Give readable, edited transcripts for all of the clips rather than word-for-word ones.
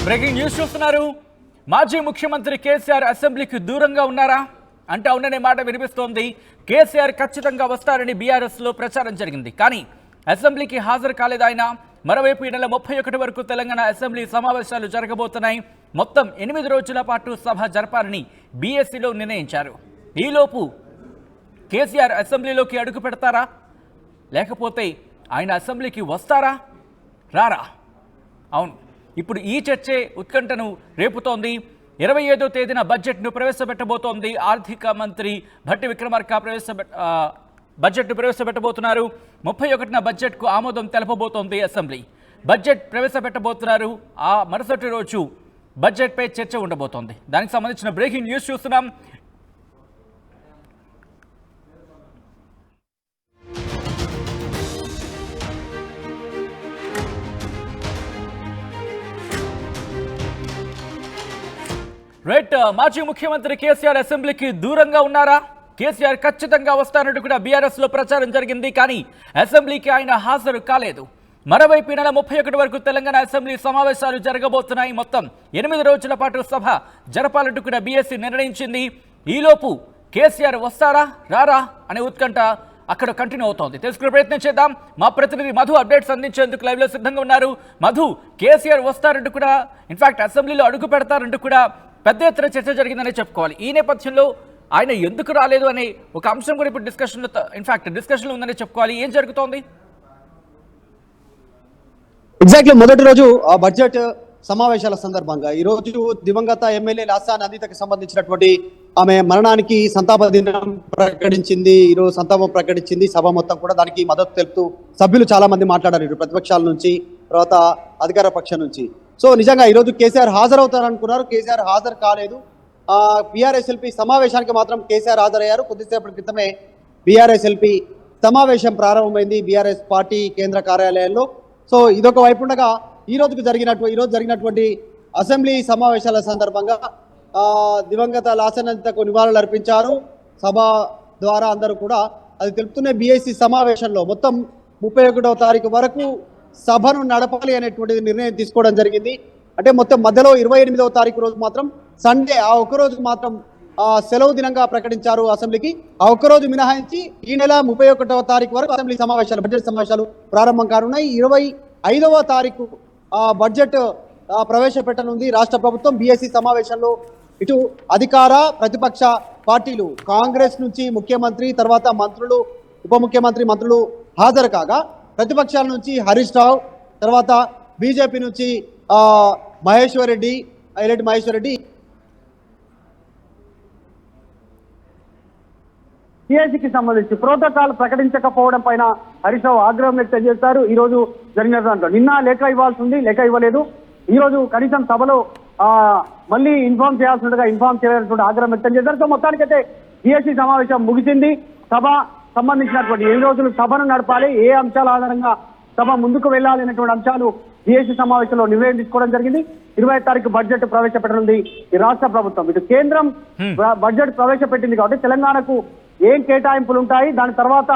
Breaking news చూస్తున్నారు. మాజీ ముఖ్యమంత్రి కేసీఆర్ అసెంబ్లీకి దూరంగా ఉన్నారా అంటే అవుననే మాట వినిపిస్తోంది. కేసీఆర్ ఖచ్చితంగా వస్తారని బీఆర్ఎస్ లో ప్రచారం జరిగింది. కానీ అసెంబ్లీకి హాజరు కాలేదు ఆయన. మరోవైపు ఈ నెల 31 వరకు తెలంగాణ అసెంబ్లీ సమావేశాలు జరగబోతున్నాయి. మొత్తం 8 రోజుల పాటు సభ జరపాలని బీఎస్సీలో నిర్ణయించారు. ఈలోపు కేసీఆర్ అసెంబ్లీలోకి అడుగు పెడతారా లేకపోతే ఆయన అసెంబ్లీకి వస్తారా రారా? అవును, ఇప్పుడు ఈ చర్చే ఉత్కంఠను రేపుతోంది. 25వ తేదీన బడ్జెట్ను ప్రవేశపెట్టబోతోంది ఆర్థిక మంత్రి భట్టి విక్రమార్క. బడ్జెట్ను ప్రవేశపెట్టబోతున్నారు. 31న బడ్జెట్కు ఆమోదం తెలపబోతోంది అసెంబ్లీ. బడ్జెట్ ప్రవేశపెట్టబోతున్నారు. ఆ మరుసటి రోజు బడ్జెట్పై చర్చ ఉండబోతోంది. దానికి సంబంధించిన బ్రేకింగ్ న్యూస్ చూస్తున్నాం. రైట్, మాజీ ముఖ్యమంత్రి కేసీఆర్ అసెంబ్లీకి దూరంగా ఉన్నారా? కేసీఆర్ ఖచ్చితంగా వస్తారంటూ కూడా బీఆర్ఎస్ లో ప్రచారం జరిగింది. కానీ అసెంబ్లీకి ఆయన హాజరు కాలేదు. మరోవైపు ఈ నెల 31 వరకు తెలంగాణ అసెంబ్లీ సమావేశాలు జరగబోతున్నాయి. మొత్తం 8 రోజుల పాటు సభ జరపాలంటూ కూడా బీఎస్సీ నిర్ణయించింది. ఈలోపు కేసీఆర్ వస్తారా రారా అనే ఉత్కంఠ అక్కడ కంటిన్యూ అవుతోంది. తెలుసుకునే ప్రయత్నం చేద్దాం. మా ప్రతినిధి మధు అప్డేట్స్ అందించేందుకు లైవ్ లో సిద్ధంగా ఉన్నారు. మధు, కేసీఆర్ వస్తారంటూ కూడా ఇన్ఫాక్ట్ అసెంబ్లీలో అడుగు పెడతారంటూ కూడా పెద్ద ఎత్తున చర్చ జరిగిందనే చెప్పుకోవాలి. ఈ నేపథ్యంలో ఆయన ఎందుకు రాలేదు అనే ఒక అంశం కూడా ఇప్పుడు డిస్కషన్లో ఉందనే చెప్పుకోవాలి. ఏం జరుగుతోంది? ఎగ్జాక్ట్లీ మొదటి రోజు ఆ బడ్జెట్ సమావేశాల సందర్భంగా ఈ రోజు దివంగత ఎమ్మెల్యే లాసా నందితకి సంబంధించినటువంటి ఆమె మరణానికి సంతాప దినం ప్రకటించింది. ఈరోజు సంతాపం ప్రకటించింది. సభ మొత్తం కూడా దానికి మద్దతు తెలుపుతూ సభ్యులు చాలా మంది మాట్లాడారు, ఇటు ప్రతిపక్షాల నుంచి తర్వాత అధికార పక్షం నుంచి. సో నిజంగా ఈరోజు కేసీఆర్ హాజరవుతారనుకున్నారు. కేసీఆర్ హాజరు కాలేదు. బీఆర్ఎస్ఎల్పీ సమావేశానికి మాత్రం కేసీఆర్ హాజరయ్యారు. కొద్దిసేపటి క్రితమే బీఆర్ఎస్ఎల్పీ సమావేశం ప్రారంభమైంది బీఆర్ఎస్ పార్టీ కేంద్ర కార్యాలయంలో. సో ఇదొక వైపు ఉండగా ఈ రోజు జరిగినటువంటి అసెంబ్లీ సమావేశాల సందర్భంగా దివంగత లాసనంతకు నివాళులు అర్పించారు. సభ ద్వారా అందరూ కూడా అది తెలుపుతూనే బీఎస్సీ సమావేశంలో మొత్తం 31వ తారీఖు వరకు సభను నడపాలి అనేటువంటి నిర్ణయం తీసుకోవడం జరిగింది. అంటే మొత్తం మధ్యలో 28వ తారీఖు రోజు మాత్రం సండే, ఆ ఒక్కరోజు మాత్రం సెలవు దినంగా ప్రకటించారు అసెంబ్లీకి. ఆ ఒక్కరోజు మినహాయించి ఈ నెల 31వ తారీఖు వరకు అసెంబ్లీ సమావేశాలు, బడ్జెట్ సమావేశాలు ప్రారంభం కానున్నాయి. 25వ తారీఖు బడ్జెట్ ప్రవేశపెట్టనుంది రాష్ట్ర ప్రభుత్వం. బీఎస్సీ సమావేశంలో ఇటు అధికార ప్రతిపక్ష పార్టీలు, కాంగ్రెస్ నుంచి ముఖ్యమంత్రి తర్వాత మంత్రులు, ఉప ముఖ్యమంత్రి మంత్రులు హాజరు కాగా, ప్రతిపక్షాల నుంచి హరీష్ రావు, తర్వాత బీజేపీ నుంచి మహేశ్వర్ రెడ్డి సిఐసికి సంబంధించి ప్రోటోకాల్ ప్రకటించకపోవడం పైన హరీష్ రావు ఆగ్రహం వ్యక్తం చేశారు. ఈ రోజు జరిగిన దాంట్లో నిన్న లేఖ ఇవ్వాల్సి ఉంది, లేఖ ఇవ్వలేదు. ఈ రోజు కనీసం సభలో మళ్ళీ ఇన్ఫార్మ్ చేయాల్సిందిగా ఇన్ఫార్మ్ చేయాల్సినటువంటి ఆగ్రహం వ్యక్తం చేశారు. సో మొత్తానికైతే బీఎస్సీ సమావేశం ముగిసింది. సభ సంబంధించినటువంటి 7 రోజులు సభను నడపాలి, ఏ అంశాల ఆధారంగా సభ ముందుకు వెళ్ళాలి అనేటువంటి అంశాలు బీఎస్సీ సమావేశంలో నిర్ణయం తీసుకోవడం జరిగింది. 25వ తారీఖు బడ్జెట్ ప్రవేశపెట్టనుంది ఈ రాష్ట్ర ప్రభుత్వం. ఇటు కేంద్రం బడ్జెట్ ప్రవేశపెట్టింది కాబట్టి తెలంగాణకు ఏం కేటాయింపులు ఉంటాయి, దాని తర్వాత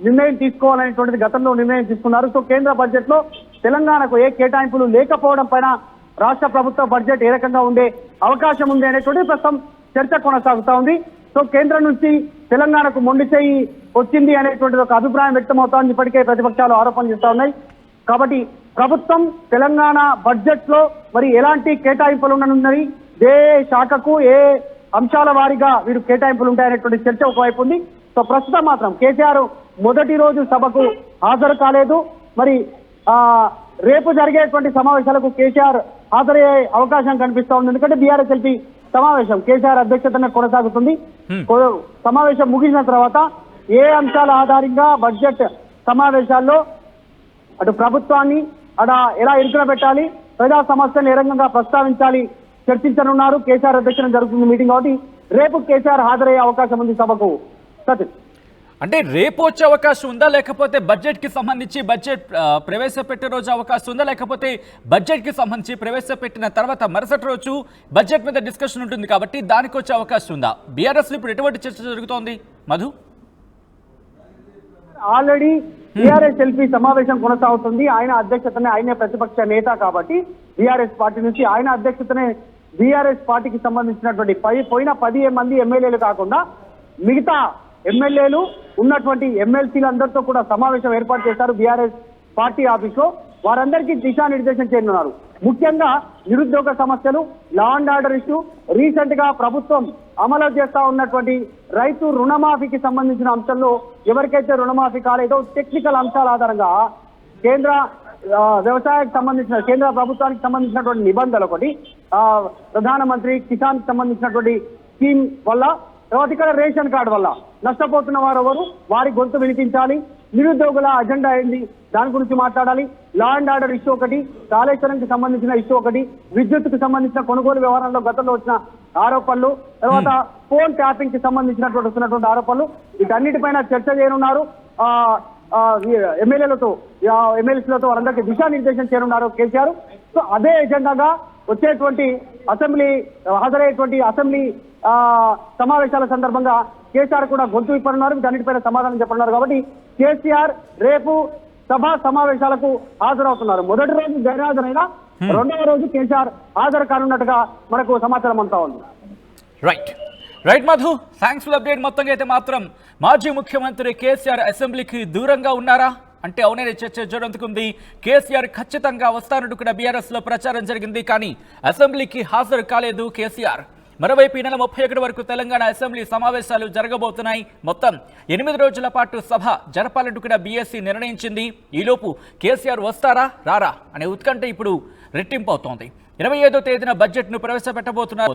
నిర్ణయం తీసుకోవాలనేటువంటిది గతంలో నిర్ణయం తీసుకున్నారు. సో కేంద్ర బడ్జెట్ లో తెలంగాణకు ఏ కేటాయింపులు లేకపోవడం పైన రాష్ట్ర ప్రభుత్వ బడ్జెట్ ఏ రకంగా ఉండే అవకాశం ఉంది అనేటువంటి ప్రస్తుతం చర్చ కొనసాగుతా ఉంది. సో కేంద్రం నుంచి తెలంగాణకు మొండి చేయి వచ్చింది అనేటువంటిది ఒక అభిప్రాయం వ్యక్తమవుతోంది. ఇప్పటికే ప్రతిపక్షాలు ఆరోపణ చేస్తా ఉన్నాయి. కాబట్టి ప్రభుత్వం తెలంగాణ బడ్జెట్ లో మరి ఎలాంటి కేటాయింపులు ఉండనున్నది, ఏ శాఖకు ఏ అంశాల వారీగా వీరు కేటాయింపులు ఉంటాయనేటువంటి చర్చ ఒకవైపు ఉంది. సో ప్రస్తుతం మాత్రం కేసీఆర్ మొదటి రోజు సభకు హాజరు కాలేదు. మరి రేపు జరిగేటువంటి సమావేశాలకు కేసీఆర్ హాజరయ్యే అవకాశం కనిపిస్తా ఉంది. ఎందుకంటే బీఆర్ఎస్ఎల్పీ సమావేశం కేసీఆర్ అధ్యక్షతన కొనసాగుతుంది. సమావేశం ముగిసిన తర్వాత ఏ అంశాల ఆధారంగా బడ్జెట్ సమావేశాల్లో అటు ప్రభుత్వాన్ని ఎలా ఇరుకున పెట్టాలి, ప్రజా సమస్యలను ఏ రకంగా ప్రస్తావించాలి చర్చించనున్నారు. కేసీఆర్ అధ్యక్షతన జరుగుతుంది మీటింగ్ కాబట్టి రేపు కేసీఆర్ హాజరయ్యే అవకాశం ఉంది సభకు. సతీష్, అంటే రేపు వచ్చే అవకాశం ఉందా లేకపోతే బడ్జెట్కి సంబంధించి బడ్జెట్ ప్రవేశపెట్టే రోజు అవకాశం ఉందా లేకపోతే బడ్జెట్కి సంబంధించి ప్రవేశపెట్టిన తర్వాత మరుసటి రోజు బడ్జెట్ మీద డిస్కషన్ ఉంటుంది కాబట్టి దానికి వచ్చే అవకాశం ఉందా? బీఆర్ఎస్లో ఇప్పుడు ఎటువంటి చర్చ జరుగుతోంది మధు? ఆల్రెడీ టీఆర్ఎస్ ఎల్పీ సమావేశం కొనసాగుతుంది. ఆయన అధ్యక్షతనే, ఆయనే ప్రతిపక్ష నేత కాబట్టి బీఆర్ఎస్ పార్టీ నుంచి ఆయన అధ్యక్షతనే బీఆర్ఎస్ పార్టీకి సంబంధించినటువంటి పోయిన 10 మంది ఎమ్మెల్యేలు కాకుండా మిగతా ఎమ్మెల్యేలు ఉన్నటువంటి ఎమ్మెల్సీలందరితో కూడా సమావేశం ఏర్పాటు చేశారు బీఆర్ఎస్ పార్టీ ఆఫీస్లో. వారందరికీ దిశానిర్దేశం చేయనున్నారు. ముఖ్యంగా నిరుద్యోగ సమస్యలు, law and order issue, recent గా ప్రభుత్వం అమలు చేస్తా ఉన్నటువంటి రైతు రుణమాఫీకి సంబంధించిన అంశంలో ఎవరికైతే రుణమాఫీ కాలేదో టెక్నికల్ అంశాల ఆధారంగా కేంద్ర వ్యవసాయానికి సంబంధించిన కేంద్ర ప్రభుత్వానికి సంబంధించినటువంటి నిబంధనలు ఒకటి, ప్రధానమంత్రి కిసాన్ సంబంధించినటువంటి స్కీమ్ వల్ల, తర్వాత ఇక్కడ రేషన్ కార్డు వల్ల నష్టపోతున్న వారు ఎవరు, వారి గొంతు వినిపించాలి. నిరుద్యోగుల అజెండా ఏంది దాని గురించి మాట్లాడాలి. లా అండ్ ఆర్డర్ ఇష్యూ ఒకటి, కాళేశ్వరంకి సంబంధించిన ఇష్యూ ఒకటి, విద్యుత్తుకు సంబంధించిన కొనుగోలు వ్యవహారంలో గతంలో వచ్చిన ఆరోపణలు, తర్వాత ఫోన్ ట్యాపింగ్ కి సంబంధించినటువంటి వస్తున్నటువంటి ఆరోపణలు, వీటన్నిటిపైన చర్చ చేయనున్నారు. ఎమ్మెల్యేలతో వారందరికీ దిశానిర్దేశం చేయనున్నారు కేసీఆర్. సో అదే ఎజెండాగా వచ్చేటువంటి హాజరయ్యేటువంటి అసెంబ్లీ సమావేశాల సందర్భంగా కేసీఆర్ కూడా గొంతు విప్పనున్నారు. వీటన్నిటిపైన సమాధానం చెప్పనున్నారు. కాబట్టి కేసీఆర్ రేపు సభా సమావేశాలకు హాజరవుతున్నారు. మొదటి రోజు గైర్హాజరైనా రెండవ రోజు కేసీఆర్ హాజరు కానున్నట్టుగా మనకు సమాచారం అంతా ఉంది. Right Madhu, thanks for update. మొత్తంగా అయితే మాత్రం మాజీ ముఖ్యమంత్రి కేసీఆర్ అసెంబ్లీకి దూరంగా ఉన్నారా అంటే అవుననే చర్చ జరుగుతుంది. కేసీఆర్ ఖచ్చితంగా వస్తారంటూ కూడా బీఆర్ఎస్ లో ప్రచారం జరిగింది. కానీ అసెంబ్లీకి హాజరు కాలేదు కేసీఆర్. మరోవైపు ఈ నెల 31 వరకు తెలంగాణ అసెంబ్లీ సమావేశాలు జరగబోతున్నాయి. మొత్తం 8 రోజుల పాటు సభ జరపాలంటూ కూడా బీఎస్సీ నిర్ణయించింది. ఈలోపు కేసీఆర్ వస్తారా రారా అనే ఉత్కంఠ ఇప్పుడు రెట్టింపు అవుతోంది. 25వ తేదీన బడ్జెట్ను ప్రవేశపెట్టబోతున్నారు.